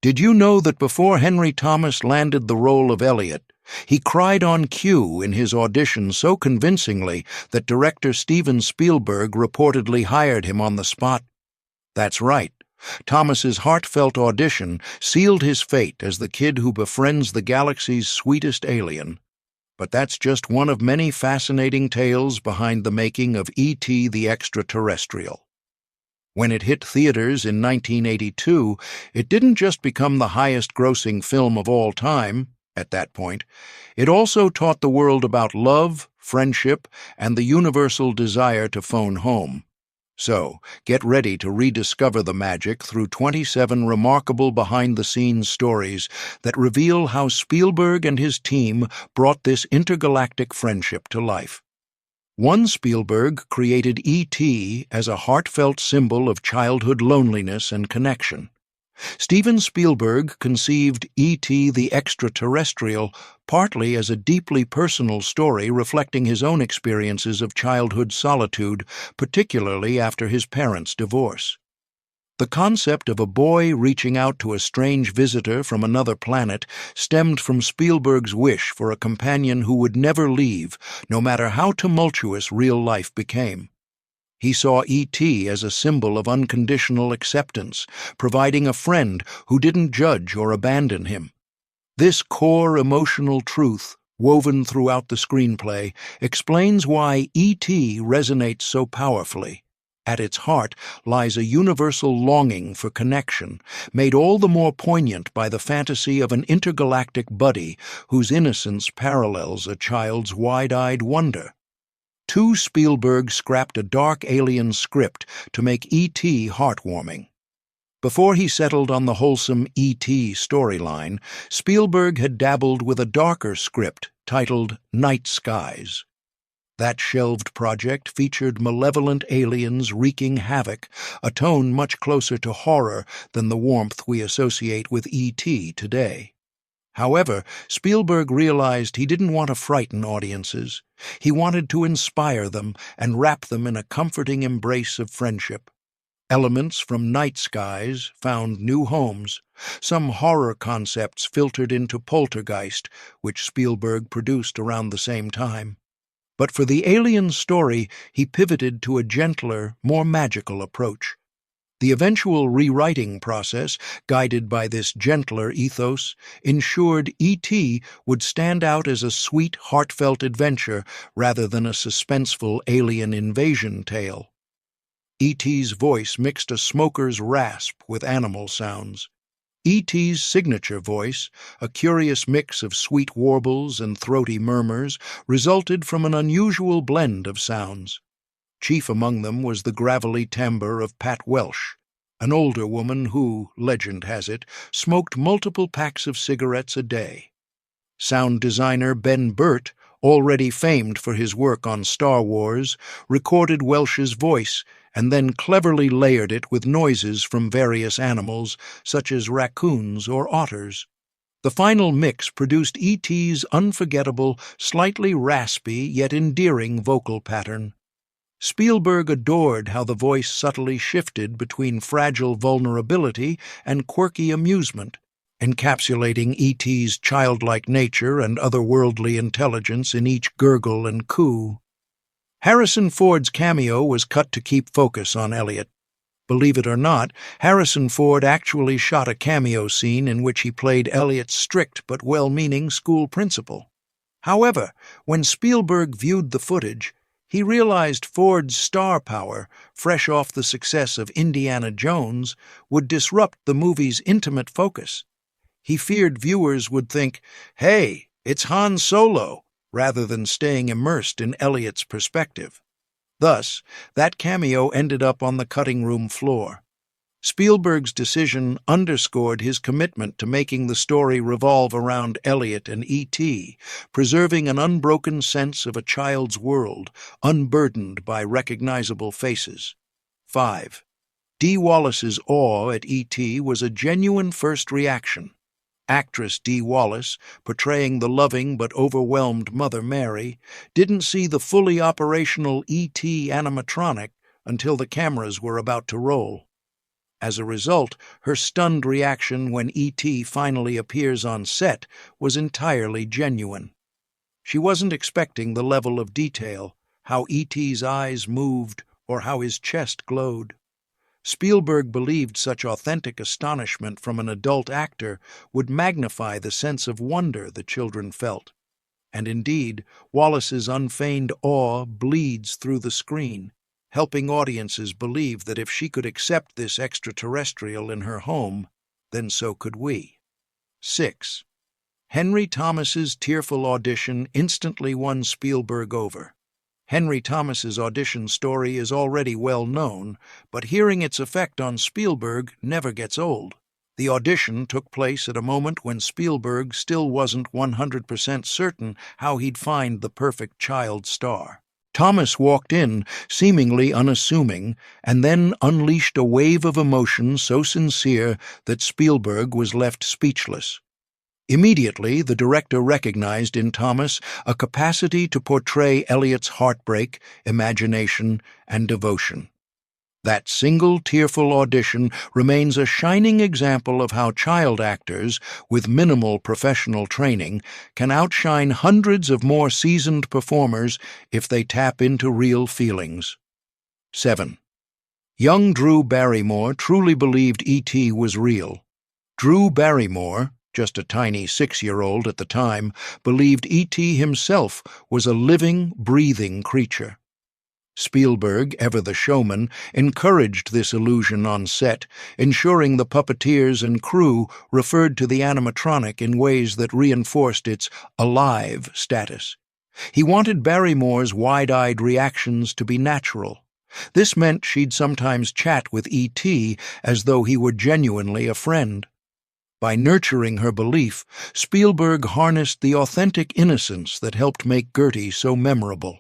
Did you know that before Henry Thomas landed the role of Elliott, he cried on cue in his audition so convincingly that director Steven Spielberg reportedly hired him on the spot? That's right. Thomas's heartfelt audition sealed his fate as the kid who befriends the galaxy's sweetest alien. But that's just one of many fascinating tales behind the making of E.T. the Extra-Terrestrial. When it hit theaters in 1982, it didn't just become the highest-grossing film of all time, at that point. It also taught the world about love, friendship, and the universal desire to phone home. So, get ready to rediscover the magic through 27 remarkable behind-the-scenes stories that reveal how Spielberg and his team brought this intergalactic friendship to life. One Spielberg created E.T. as a heartfelt symbol of childhood loneliness and connection. Steven Spielberg conceived E.T. the Extra-Terrestrial partly as a deeply personal story reflecting his own experiences of childhood solitude, particularly after his parents' divorce. The concept of a boy reaching out to a strange visitor from another planet stemmed from Spielberg's wish for a companion who would never leave, no matter how tumultuous real life became. He saw E.T. as a symbol of unconditional acceptance, providing a friend who didn't judge or abandon him. This core emotional truth, woven throughout the screenplay, explains why E.T. resonates so powerfully. At its heart lies a universal longing for connection, made all the more poignant by the fantasy of an intergalactic buddy whose innocence parallels a child's wide-eyed wonder. Spielberg scrapped a dark alien script to make E.T. heartwarming. Before he settled on the wholesome E.T. storyline, Spielberg had dabbled with a darker script titled Night Skies. That shelved project featured malevolent aliens wreaking havoc, a tone much closer to horror than the warmth we associate with E.T. today. However, Spielberg realized he didn't want to frighten audiences. He wanted to inspire them and wrap them in a comforting embrace of friendship. Elements from Night Skies found new homes. Some horror concepts filtered into Poltergeist, which Spielberg produced around the same time. But for the alien story, he pivoted to a gentler, more magical approach. The eventual rewriting process, guided by this gentler ethos, ensured E.T. would stand out as a sweet, heartfelt adventure rather than a suspenseful alien invasion tale. E.T.'s voice mixed a smoker's rasp with animal sounds. E.T.'s signature voice, a curious mix of sweet warbles and throaty murmurs, resulted from an unusual blend of sounds. Chief among them was the gravelly timbre of Pat Welsh, an older woman who, legend has it, smoked multiple packs of cigarettes a day. Sound designer Ben Burt, already famed for his work on Star Wars, recorded Welsh's voice and then cleverly layered it with noises from various animals, such as raccoons or otters. The final mix produced E.T.'s unforgettable, slightly raspy yet endearing vocal pattern. Spielberg adored how the voice subtly shifted between fragile vulnerability and quirky amusement, encapsulating E.T.'s childlike nature and otherworldly intelligence in each gurgle and coo. Harrison Ford's cameo was cut to keep focus on Elliott. Believe it or not, Harrison Ford actually shot a cameo scene in which he played Elliott's strict but well-meaning school principal. However, when Spielberg viewed the footage, he realized Ford's star power, fresh off the success of Indiana Jones, would disrupt the movie's intimate focus. He feared viewers would think, "Hey, it's Han Solo," rather than staying immersed in Elliott's perspective. Thus, that cameo ended up on the cutting room floor. Spielberg's decision underscored his commitment to making the story revolve around Elliott and E.T., preserving an unbroken sense of a child's world, unburdened by recognizable faces. 5. Dee Wallace's awe at E.T. was a genuine first reaction. Actress Dee Wallace, portraying the loving but overwhelmed Mother Mary, didn't see the fully operational E.T. animatronic until the cameras were about to roll. As a result, her stunned reaction when E.T. finally appears on set was entirely genuine. She wasn't expecting the level of detail, how E.T.'s eyes moved or how his chest glowed. Spielberg believed such authentic astonishment from an adult actor would magnify the sense of wonder the children felt. And indeed, Wallace's unfeigned awe bleeds through the screen, helping audiences believe that if she could accept this extraterrestrial in her home, then so could we. 6. Henry Thomas's tearful audition instantly won Spielberg over. Henry Thomas's audition story is already well known, but hearing its effect on Spielberg never gets old. The audition took place at a moment when Spielberg still wasn't 100% certain how he'd find the perfect child star. Thomas walked in, seemingly unassuming, and then unleashed a wave of emotion so sincere that Spielberg was left speechless. Immediately, the director recognized in Thomas a capacity to portray Elliott's heartbreak, imagination, and devotion. That single tearful audition remains a shining example of how child actors, with minimal professional training, can outshine hundreds of more seasoned performers if they tap into real feelings. 7. Young Drew Barrymore truly believed E.T. was real. Drew Barrymore, just a tiny 6-year-old at the time, believed E.T. himself was a living, breathing creature. Spielberg, ever the showman, encouraged this illusion on set, ensuring the puppeteers and crew referred to the animatronic in ways that reinforced its alive status. He wanted Barrymore's wide-eyed reactions to be natural. This meant she'd sometimes chat with E.T. as though he were genuinely a friend. By nurturing her belief, Spielberg harnessed the authentic innocence that helped make Gertie so memorable.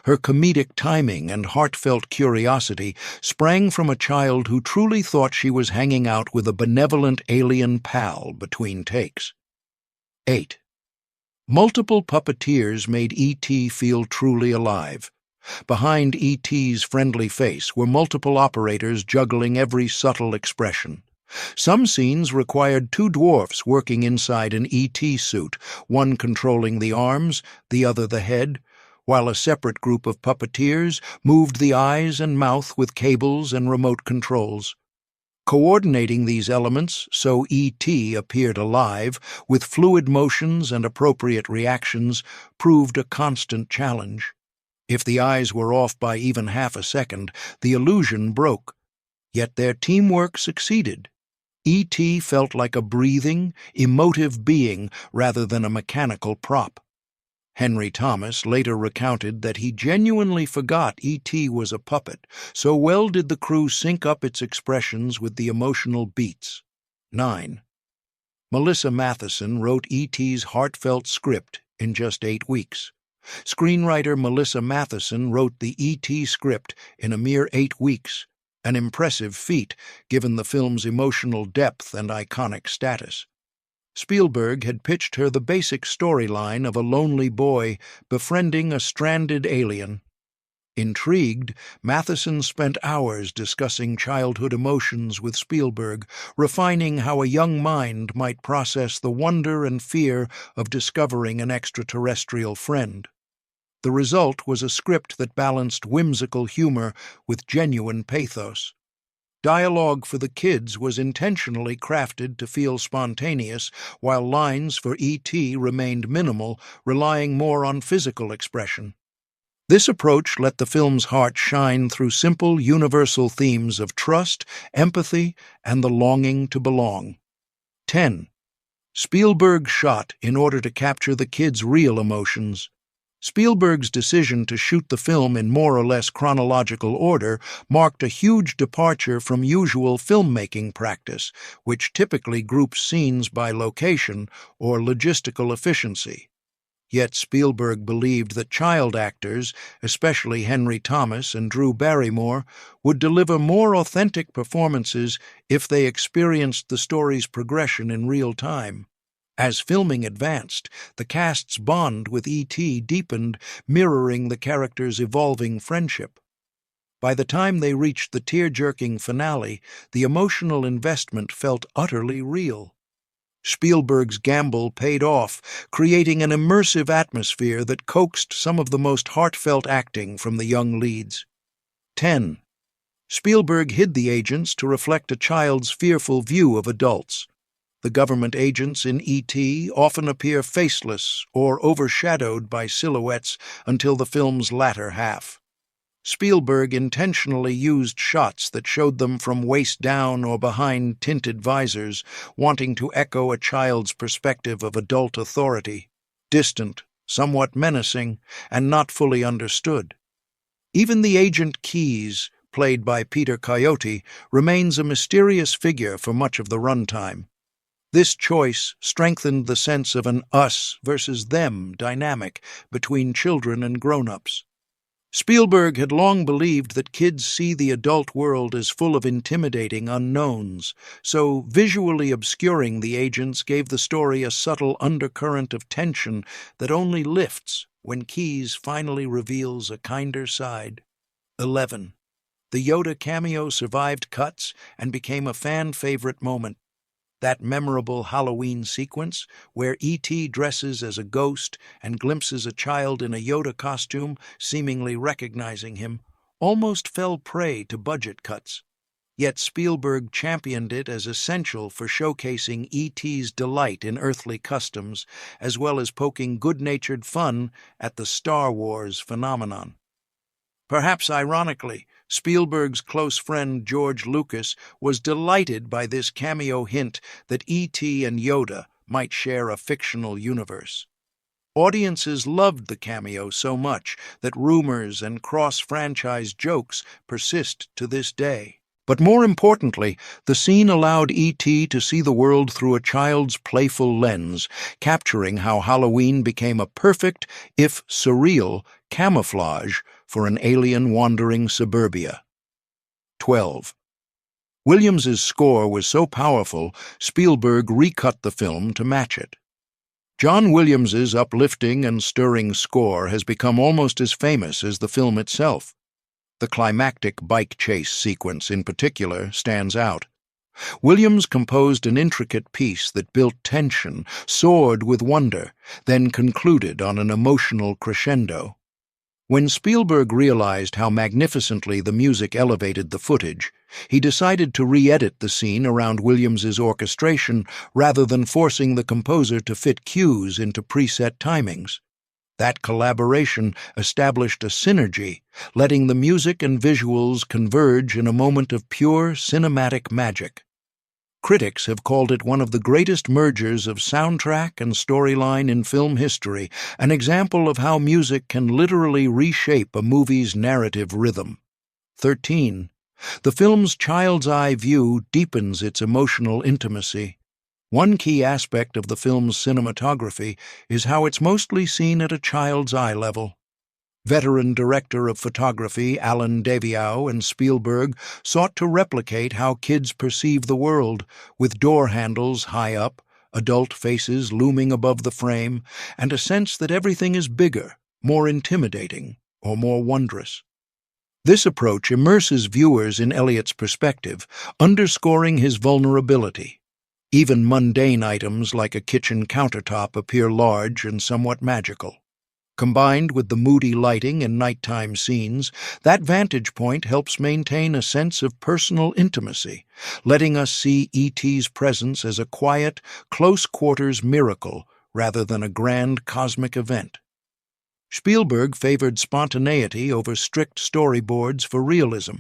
Her comedic timing and heartfelt curiosity sprang from a child who truly thought she was hanging out with a benevolent alien pal between takes. 8. Multiple puppeteers made E.T. feel truly alive. Behind E.T.'s friendly face were multiple operators juggling every subtle expression. Some scenes required 2 dwarfs working inside an E.T. suit, one controlling the arms, the other the head, while a separate group of puppeteers moved the eyes and mouth with cables and remote controls. Coordinating these elements so E.T. appeared alive, with fluid motions and appropriate reactions, proved a constant challenge. If the eyes were off by even half a second, the illusion broke. Yet their teamwork succeeded. E.T. felt like a breathing, emotive being rather than a mechanical prop. Henry Thomas later recounted that he genuinely forgot E.T. was a puppet, so well did the crew sync up its expressions with the emotional beats. 9. Melissa Mathison wrote E.T.'s heartfelt script in just 8 weeks. Screenwriter Melissa Mathison wrote the E.T. script in a mere 8 weeks, an impressive feat given the film's emotional depth and iconic status. Spielberg had pitched her the basic storyline of a lonely boy befriending a stranded alien. Intrigued, Mathison spent hours discussing childhood emotions with Spielberg, refining how a young mind might process the wonder and fear of discovering an extraterrestrial friend. The result was a script that balanced whimsical humor with genuine pathos. Dialogue for the kids was intentionally crafted to feel spontaneous, while lines for E.T. remained minimal, relying more on physical expression. This approach let the film's heart shine through simple, universal themes of trust, empathy, and the longing to belong. 10. Spielberg shot in order to capture the kids' real emotions. Spielberg's decision to shoot the film in more or less chronological order marked a huge departure from usual filmmaking practice, which typically groups scenes by location or logistical efficiency. Yet Spielberg believed that child actors, especially Henry Thomas and Drew Barrymore, would deliver more authentic performances if they experienced the story's progression in real time. As filming advanced, the cast's bond with E.T. deepened, mirroring the character's evolving friendship. By the time they reached the tear-jerking finale, the emotional investment felt utterly real. Spielberg's gamble paid off, creating an immersive atmosphere that coaxed some of the most heartfelt acting from the young leads. 10. Spielberg hid the agents to reflect a child's fearful view of adults. The government agents in E.T. often appear faceless or overshadowed by silhouettes until the film's latter half. Spielberg intentionally used shots that showed them from waist down or behind tinted visors, wanting to echo a child's perspective of adult authority, distant, somewhat menacing, and not fully understood. Even the agent Keyes, played by Peter Coyote, remains a mysterious figure for much of the runtime. This choice strengthened the sense of an us versus them dynamic between children and grown-ups. Spielberg had long believed that kids see the adult world as full of intimidating unknowns, so visually obscuring the agents gave the story a subtle undercurrent of tension that only lifts when Keyes finally reveals a kinder side. 11. The Yoda cameo survived cuts and became a fan-favorite moment. That memorable Halloween sequence, where E.T. dresses as a ghost and glimpses a child in a Yoda costume, seemingly recognizing him, almost fell prey to budget cuts. Yet Spielberg championed it as essential for showcasing E.T.'s delight in earthly customs, as well as poking good-natured fun at the Star Wars phenomenon. Perhaps ironically, Spielberg's close friend George Lucas was delighted by this cameo hint that E.T. and Yoda might share a fictional universe. Audiences loved the cameo so much that rumors and cross-franchise jokes persist to this day. But more importantly, the scene allowed E.T. to see the world through a child's playful lens, capturing how Halloween became a perfect, if surreal, camouflage for an alien wandering suburbia. 12. Williams's score was so powerful, Spielberg recut the film to match it. John Williams's uplifting and stirring score has become almost as famous as the film itself. The climactic bike chase sequence in particular stands out. Williams composed an intricate piece that built tension, soared with wonder, then concluded on an emotional crescendo. When Spielberg realized how magnificently the music elevated the footage, he decided to re-edit the scene around Williams's orchestration rather than forcing the composer to fit cues into preset timings. That collaboration established a synergy, letting the music and visuals converge in a moment of pure cinematic magic. Critics have called it one of the greatest mergers of soundtrack and storyline in film history, an example of how music can literally reshape a movie's narrative rhythm. 13. The film's child's eye view deepens its emotional intimacy. One key aspect of the film's cinematography is how it's mostly seen at a child's eye level. Veteran director of photography Alan Daviau and Spielberg sought to replicate how kids perceive the world, with door handles high up, adult faces looming above the frame, and a sense that everything is bigger, more intimidating, or more wondrous. This approach immerses viewers in Elliott's perspective, underscoring his vulnerability. Even mundane items like a kitchen countertop appear large and somewhat magical. Combined with the moody lighting and nighttime scenes, that vantage point helps maintain a sense of personal intimacy, letting us see E.T.'s presence as a quiet, close-quarters miracle rather than a grand cosmic event. Spielberg favored spontaneity over strict storyboards for realism.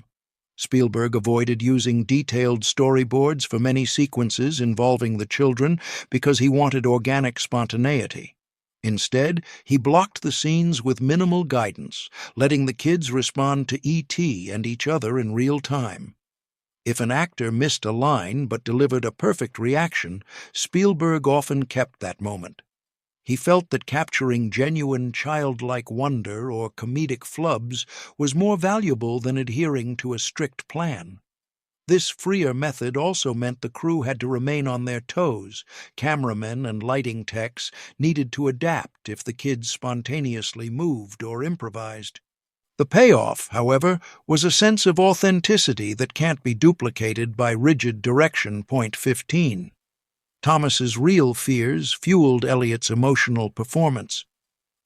Spielberg avoided using detailed storyboards for many sequences involving the children because he wanted organic spontaneity. Instead, he blocked the scenes with minimal guidance, letting the kids respond to E.T. and each other in real time. If an actor missed a line but delivered a perfect reaction, Spielberg often kept that moment. He felt that capturing genuine childlike wonder or comedic flubs was more valuable than adhering to a strict plan. This freer method also meant the crew had to remain on their toes. Cameramen and lighting techs needed to adapt if the kids spontaneously moved or improvised. The payoff, however, was a sense of authenticity that can't be duplicated by rigid direction. Point 15. Thomas's real fears fueled Elliott's emotional performance.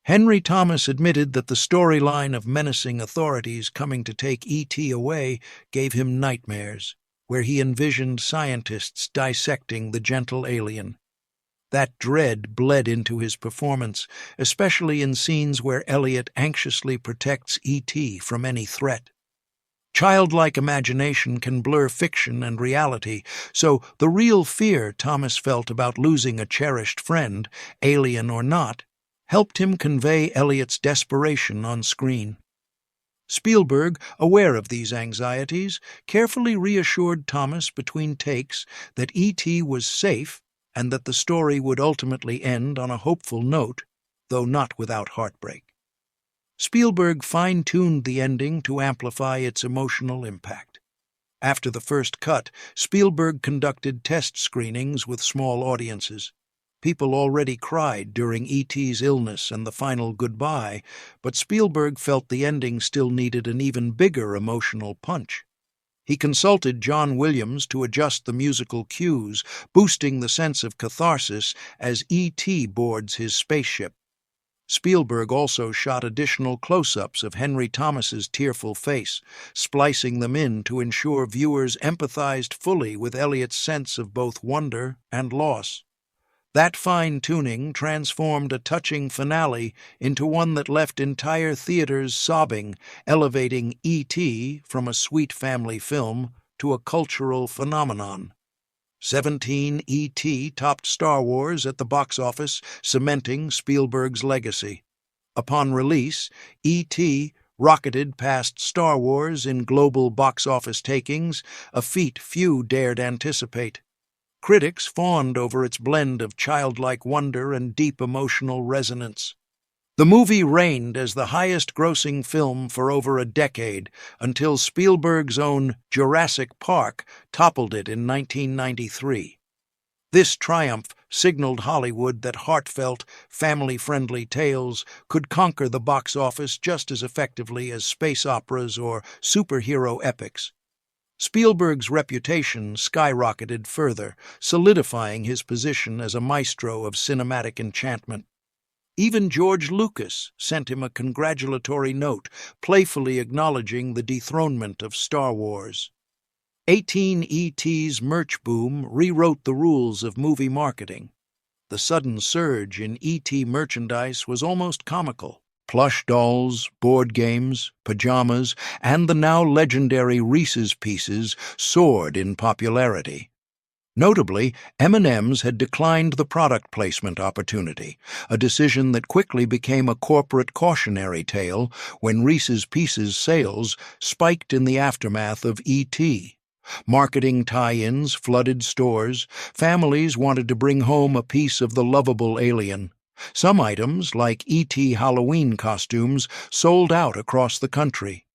Henry Thomas admitted that the storyline of menacing authorities coming to take E.T. away gave him nightmares, where he envisioned scientists dissecting the gentle alien. That dread bled into his performance, especially in scenes where Elliott anxiously protects E.T. from any threat. Childlike imagination can blur fiction and reality, so the real fear Thomas felt about losing a cherished friend, alien or not, helped him convey Elliott's desperation on screen. Spielberg, aware of these anxieties, carefully reassured Thomas between takes that E.T. was safe and that the story would ultimately end on a hopeful note, though not without heartbreak. Spielberg fine-tuned the ending to amplify its emotional impact. After the first cut, Spielberg conducted test screenings with small audiences. People already cried during E.T.'s illness and the final goodbye, but Spielberg felt the ending still needed an even bigger emotional punch. He consulted John Williams to adjust the musical cues, boosting the sense of catharsis as E.T. boards his spaceship. Spielberg also shot additional close-ups of Henry Thomas's tearful face, splicing them in to ensure viewers empathized fully with Elliott's sense of both wonder and loss. That fine-tuning transformed a touching finale into one that left entire theaters sobbing, elevating E.T. from a sweet family film to a cultural phenomenon. 17 E.T. topped Star Wars at the box office, cementing Spielberg's legacy. Upon release, E.T. rocketed past Star Wars in global box office takings, a feat few dared anticipate. Critics fawned over its blend of childlike wonder and deep emotional resonance. The movie reigned as the highest-grossing film for over a decade, until Spielberg's own Jurassic Park toppled it in 1993. This triumph signaled Hollywood that heartfelt, family-friendly tales could conquer the box office just as effectively as space operas or superhero epics. Spielberg's reputation skyrocketed further, solidifying his position as a maestro of cinematic enchantment. Even George Lucas sent him a congratulatory note, playfully acknowledging the dethronement of Star Wars. 18 E.T.'s merch boom rewrote the rules of movie marketing. The sudden surge in E.T. merchandise was almost comical. Plush dolls, board games, pajamas, and the now legendary Reese's Pieces soared in popularity. Notably, M&M's had declined the product placement opportunity, a decision that quickly became a corporate cautionary tale when Reese's Pieces sales spiked in the aftermath of E.T. Marketing tie-ins flooded stores. Families wanted to bring home a piece of the lovable alien. Some items, like E.T. Halloween costumes, sold out across the country.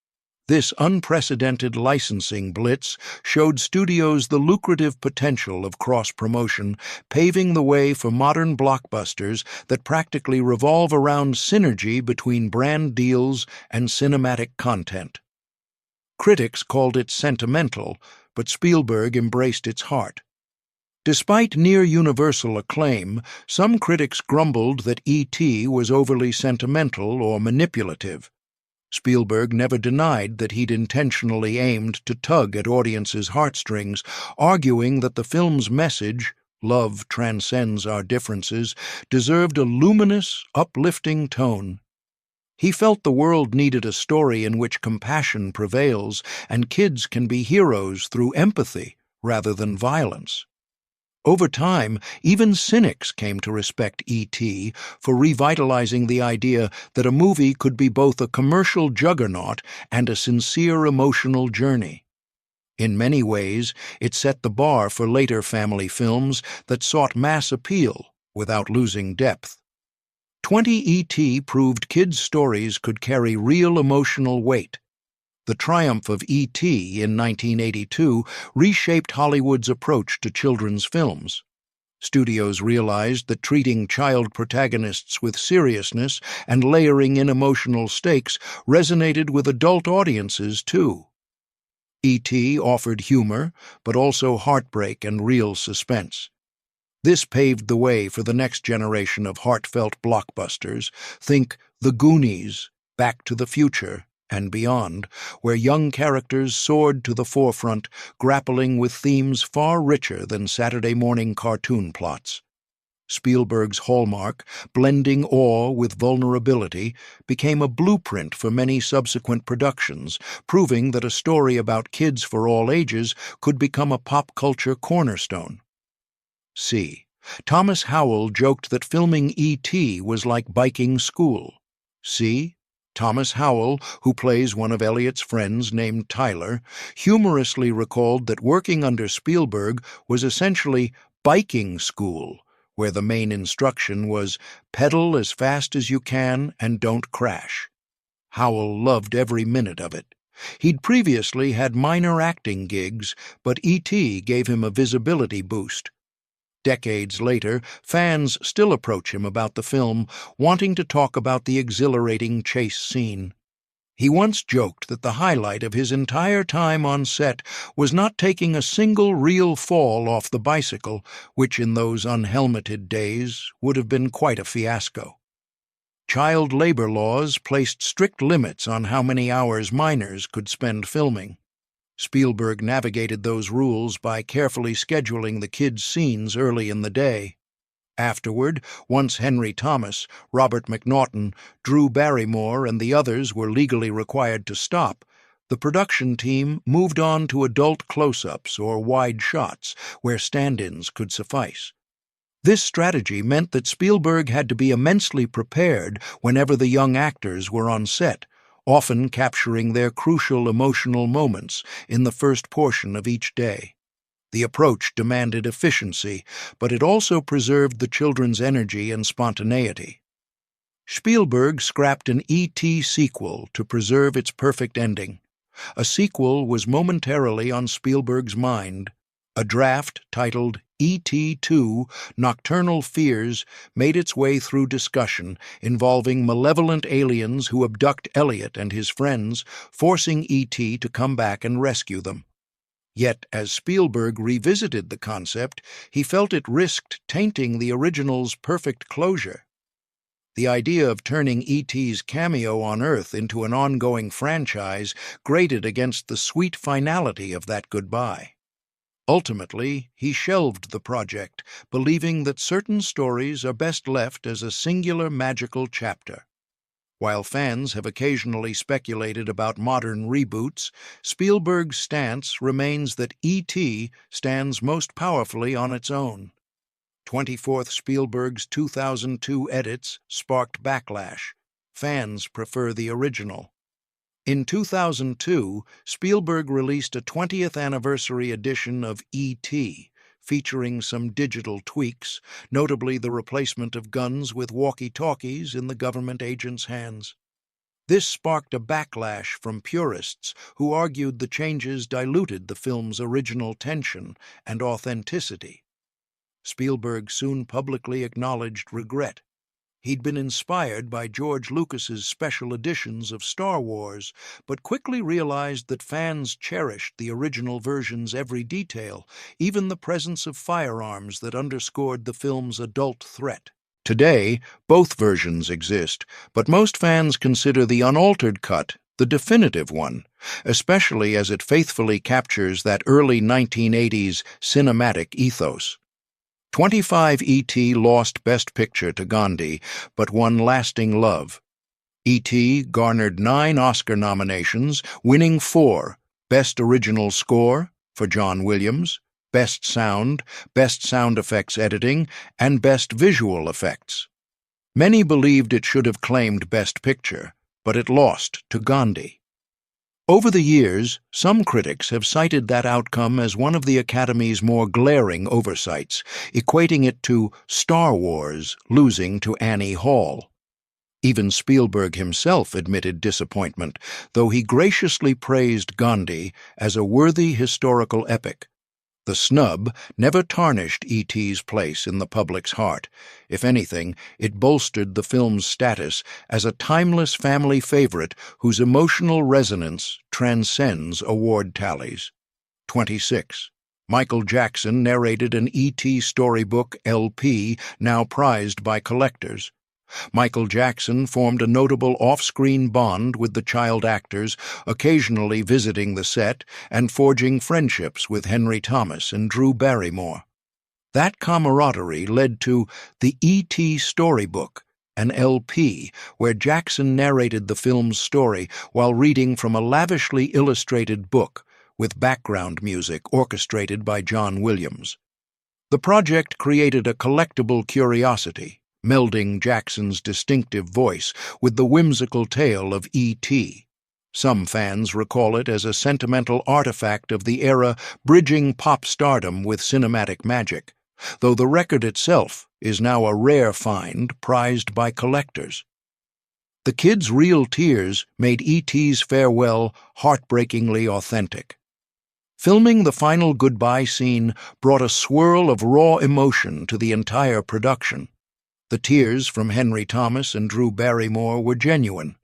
This unprecedented licensing blitz showed studios the lucrative potential of cross-promotion, paving the way for modern blockbusters that practically revolve around synergy between brand deals and cinematic content. Critics called it sentimental, but Spielberg embraced its heart. Despite near-universal acclaim, some critics grumbled that E.T. was overly sentimental or manipulative. Spielberg never denied that he'd intentionally aimed to tug at audiences' heartstrings, arguing that the film's message, "Love transcends our differences," deserved a luminous, uplifting tone. He felt the world needed a story in which compassion prevails and kids can be heroes through empathy rather than violence. Over time, even cynics came to respect E.T. for revitalizing the idea that a movie could be both a commercial juggernaut and a sincere emotional journey. In many ways, it set the bar for later family films that sought mass appeal without losing depth. 20 E.T. proved kids' stories could carry real emotional weight. The triumph of E.T. in 1982 reshaped Hollywood's approach to children's films. Studios realized that treating child protagonists with seriousness and layering in emotional stakes resonated with adult audiences, too. E.T. offered humor, but also heartbreak and real suspense. This paved the way for the next generation of heartfelt blockbusters. Think The Goonies, Back to the Future, and beyond, where young characters soared to the forefront, grappling with themes far richer than Saturday morning cartoon plots. Spielberg's hallmark, blending awe with vulnerability, became a blueprint for many subsequent productions, proving that a story about kids for all ages could become a pop culture cornerstone. C. Thomas Howell joked that filming E.T. was like biking school. C. Thomas Howell, who plays one of Elliott's friends named Tyler, humorously recalled that working under Spielberg was essentially biking school, where the main instruction was pedal as fast as you can and don't crash. Howell loved every minute of it. He'd previously had minor acting gigs, but E.T. gave him a visibility boost. Decades later, fans still approach him about the film, wanting to talk about the exhilarating chase scene. He once joked that the highlight of his entire time on set was not taking a single real fall off the bicycle, which in those unhelmeted days would have been quite a fiasco. Child labor laws placed strict limits on how many hours minors could spend filming. Spielberg navigated those rules by carefully scheduling the kids' scenes early in the day. Afterward, once Henry Thomas, Robert McNaughton, Drew Barrymore, and the others were legally required to stop, the production team moved on to adult close-ups or wide shots, where stand-ins could suffice. This strategy meant that Spielberg had to be immensely prepared whenever the young actors were on set, often capturing their crucial emotional moments in the first portion of each day. The approach demanded efficiency, but it also preserved the children's energy and spontaneity. Spielberg scrapped an E.T. sequel to preserve its perfect ending. A sequel was momentarily on Spielberg's mind. A draft titled E.T. 2, Nocturnal Fears made its way through discussion, involving malevolent aliens who abduct Elliott and his friends, forcing E.T. to come back and rescue them. Yet, as Spielberg revisited the concept, he felt it risked tainting the original's perfect closure. The idea of turning E.T.'s cameo on Earth into an ongoing franchise grated against the sweet finality of that goodbye. Ultimately, he shelved the project, believing that certain stories are best left as a singular magical chapter. While fans have occasionally speculated about modern reboots, Spielberg's stance remains that E.T. stands most powerfully on its own. 24th Spielberg's 2002 edits sparked backlash. Fans prefer the original. In 2002, Spielberg released a 20th anniversary edition of E.T., featuring some digital tweaks, notably the replacement of guns with walkie-talkies in the government agents' hands. This sparked a backlash from purists who argued the changes diluted the film's original tension and authenticity. Spielberg soon publicly acknowledged regret. He'd been inspired by George Lucas's special editions of Star Wars, but quickly realized that fans cherished the original version's every detail, even the presence of firearms that underscored the film's adult threat. Today, both versions exist, but most fans consider the unaltered cut the definitive one, especially as it faithfully captures that early 1980s cinematic ethos. 25 E.T. lost Best Picture to Gandhi, but won Lasting Love. E.T. garnered 9 Oscar nominations, winning 4: Best Original Score for John Williams, Best Sound Effects Editing, and Best Visual Effects. Many believed it should have claimed Best Picture, but it lost to Gandhi. Over the years, some critics have cited that outcome as one of the Academy's more glaring oversights, equating it to Star Wars losing to Annie Hall. Even Spielberg himself admitted disappointment, though he graciously praised Gandhi as a worthy historical epic. The snub never tarnished E.T.'s place in the public's heart. If anything, it bolstered the film's status as a timeless family favorite whose emotional resonance transcends award tallies. 26. Michael Jackson narrated an E.T. storybook LP now prized by collectors. Michael Jackson formed a notable off-screen bond with the child actors, occasionally visiting the set and forging friendships with Henry Thomas and Drew Barrymore. That camaraderie led to the E.T. Storybook, an LP where Jackson narrated the film's story while reading from a lavishly illustrated book with background music orchestrated by John Williams. The project created a collectible curiosity, melding Jackson's distinctive voice with the whimsical tale of E.T. Some fans recall it as a sentimental artifact of the era, bridging pop stardom with cinematic magic, though the record itself is now a rare find prized by collectors. The kids' real tears made E.T.'s farewell heartbreakingly authentic. Filming the final goodbye scene brought a swirl of raw emotion to the entire production. The tears from Henry Thomas and Drew Barrymore were genuine.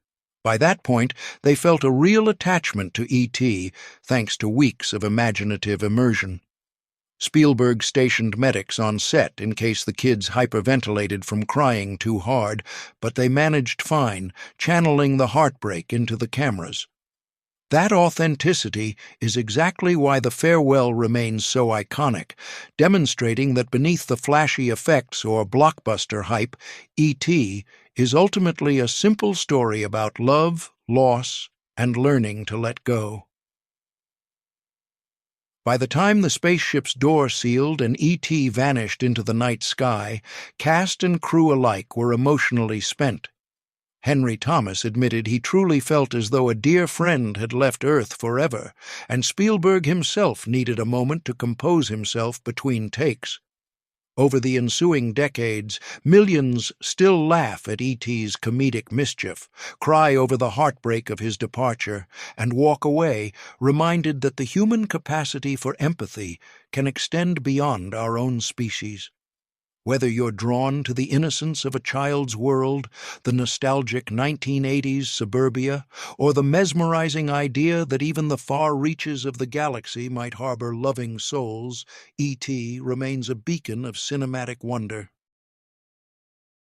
By that point, they felt a real attachment to E.T., thanks to weeks of imaginative immersion. Spielberg stationed medics on set in case the kids hyperventilated from crying too hard, but they managed fine, channeling the heartbreak into the cameras. That authenticity is exactly why the farewell remains so iconic, demonstrating that beneath the flashy effects or blockbuster hype, E.T. is ultimately a simple story about love, loss, and learning to let go. By the time the spaceship's door sealed and E.T. vanished into the night sky, cast and crew alike were emotionally spent. Henry Thomas admitted he truly felt as though a dear friend had left Earth forever, and Spielberg himself needed a moment to compose himself between takes. Over the ensuing decades, millions still laugh at E.T.'s comedic mischief, cry over the heartbreak of his departure, and walk away reminded that the human capacity for empathy can extend beyond our own species. Whether you're drawn to the innocence of a child's world, the nostalgic 1980s suburbia, or the mesmerizing idea that even the far reaches of the galaxy might harbor loving souls, E.T. remains a beacon of cinematic wonder.